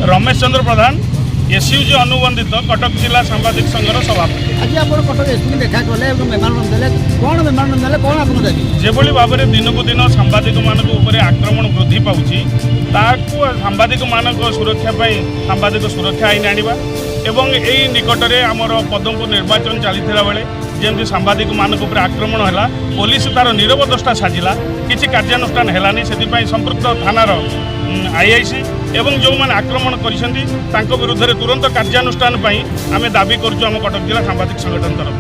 रमेश चंद्र प्रधान एसयूजी अनुबंधित कटक जिला सांबादिक संघर सभापति। आज आप कटक एसपी देखा कले मेमोरांडम देले कौन मेमोरांडम देले कौन आपन दाबी जेभली भाव में दिन को दिन सांबादिक मानक ऊपर आक्रमण वृद्धि पाउछि ताकू सांबादिक मानक सुरक्षा सांबादिक सुरक्षा आईन आनिबा एवं यही निकट में आमर पद्मपुर निर्वाचन चलता बेले जमी सांबादिक मानक ऊपर आक्रमण है पुलिस तार नीरव दृष्टा साजिला किसी कार्यानुष्ठान है से संपृक्त थानार आईआईसी एवं जो मैंने आक्रमण कर विरुद्ध में तुरंत कार्यानुष्ठान आम दाबी करुँ कटक जिला सांबादिक संगठन तरफ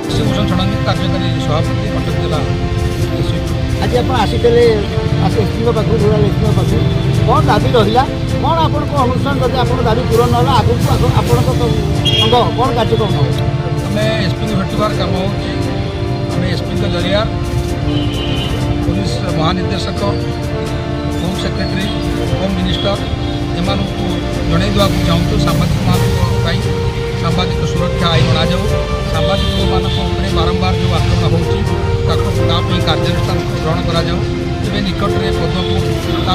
भूषण षडंगी कार्यकारी सभापति कटक जिला। आज आप आसीते एसपी पाख रूराल एसपी पाख कौन दाबी रहा कौन आपन अनुष्ठान जब आप दाबी पूरण ना आगू आपण संघ कौन कार्यक्रम हो आम एसपी को भेटबार कम होम एसपी जरिया पुलिस महानिर्देशक होम सेक्रेटरी होम मिनिस्टर एम जन चाहूँ सांबादिक सांबादिक सुरक्षा आईन अणाऊ सांबादिक मानक बारंबार जो आक्रमण होती कार्यानुष्ठान ग्रहण कर निकट में पद्मपुर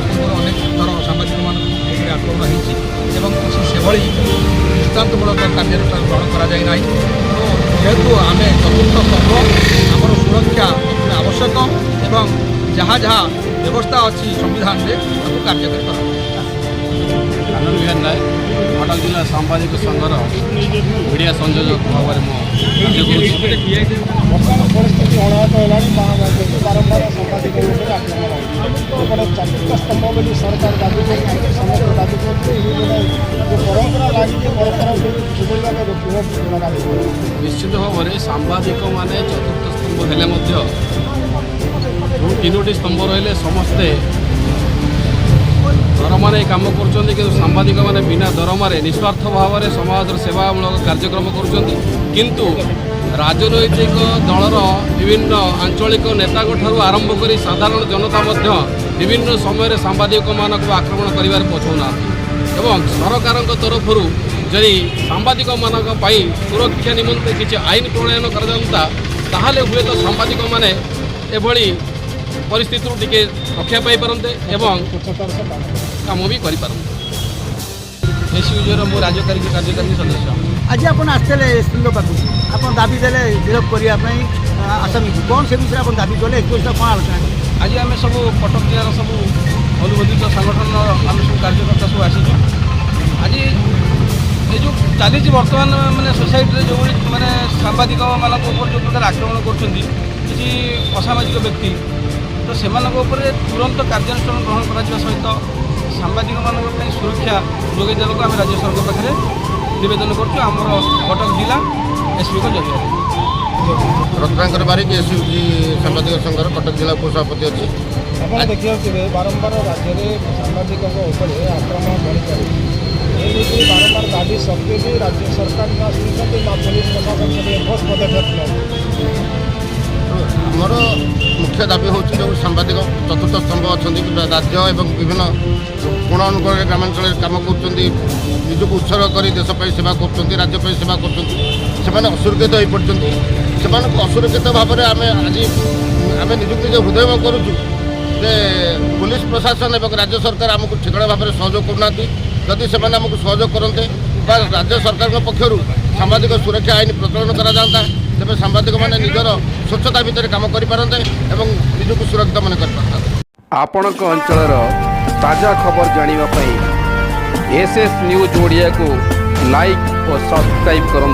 पूर्व अनेक थर सांबादिक मानक आक्रमण होती किसी से दृष्टान्तमूलक कार्यानुष्ठान ग्रहण कराई तो जेहेतु आम चतुर्थ स्तंभ आम सुरक्षा आवश्यक एवं जहाँ जहाँ व्यवस्था अच्छी संविधान में कार्यकारी कर आनंद विहार नायक कटक जिला सांबादिक संघर मीडिया संयोजक भाव परिस्थिति अनाहत है बारंबार सांबादिक चतुर्थ स्तंभ बोली सरकार दाबी कर समस्त दाबी कर परंपरा लगी परंपरा निश्चित भाव में सांबादिक माने चतुर्थ स्तंभ हेले जो तीनोटी स्तंभ रही समस्ते दरमार कम कर सांबादिक मैंने बिना दरमार निस्वार्थ भाव में समाज सेवामूलक कार्यक्रम किंतु राजनैतिक दलर विभिन्न आंचलिक नेता आरंभ कर साधारण जनता विभिन्न समय सांबादिक मानक आक्रमण कर पछौना एवं सरकार तरफ जदि सांबादिक मानक सुरक्षा निमंते किसी आईन प्रणयन कर हुए तो सांबादिक माने एभली परिस्थिति टिके रक्षा पाई पारते एवं काम भी करें एसयूजीर मो कार्यकारी सदस्य। आज आप आसते एसपी पाख आप दाबी देले गिरफ करने आसामी कौन से विषय आप दाबी कले कौन आलोचना आज आम सब कटक जिलार सब अनुबंधित संगठन आम सब कार्यकर्ता सब आसी आज ये जो चली बर्तमान मैंने सोसाइटी जो मैंने सांबादिक मान जो प्रकार आक्रमण कर असामाजिक व्यक्ति तो से तुरंत कार्यानुष्ठान ग्रहण करा सहित सांबादिक मान सुरक्षा जोगे देवाक आम राज्य सरकार पाखे नवेदन करमर कटक जिला एसपी को जरिए। रत्नाकर बारिक एसयूजी सांबादिक संघर कटक जिला उपसभापति अच्छी आप देखिए बारंबार राज्य में सांबादिक आक्रमण बढ़ी चलती बारंबार दाबी सत्वे भी राज्य सरकार पुलिस प्रशासन ठोस पदक्षेप मोर मुख्य दाबी हूँ जो सांबादिक चतुर्थ स्तंभ अच्छा राज्य एवं विभिन्न कोण अनुकूल ग्रामांचल कम कर निजक उत्सर्ग कर देश सेवा कर राज्य सेवा कर असुरक्षित हो पड़ते से असुरक्षित भाव में आम आज आम निजुक निज हृदय करुचु जे पुलिस प्रशासन एवं राज्य सरकार आमको ठिकଣା भाव में सहयोग करना जदि से आमको सहयोग करते राज्य सरकार पक्षर सांबादिक सुरक्षा आईन प्रचलन करा जाता तेज सांबादिक मैंने निजर स्वच्छता भितर काम करें निजक सुरक्षित मन कर आपण अंचल ताजा खबर जानापी एसएस न्यूज ओडिया को लाइक और सब्सक्राइब करूँ।